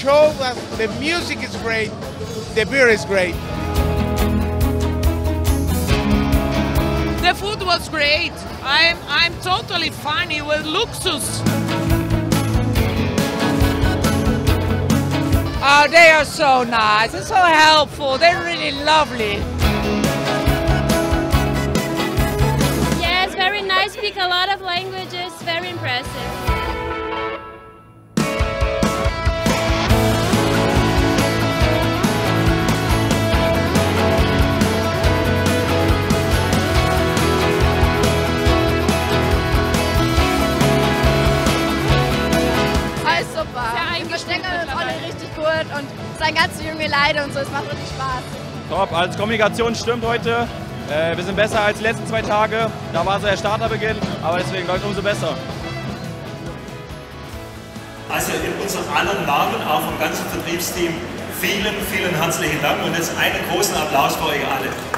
show, the music is great, the beer is great. The food was great. I'm totally fine. It was luxus. Oh, they are so nice and so helpful. They're really lovely. Yes, very nice. Speak a lot of languages. Very impressive. Wir stecken uns alle richtig gut und sein ganze junge Leute und so, es macht richtig Spaß. Top, also Kommunikation stimmt heute. Wir sind besser als die letzten 2 Tage. Da war so der Starterbeginn, aber deswegen läuft es umso besser. Also in unseren allen Namen, auch vom ganzen Vertriebsteam, vielen, vielen herzlichen Dank und jetzt einen großen Applaus für euch alle.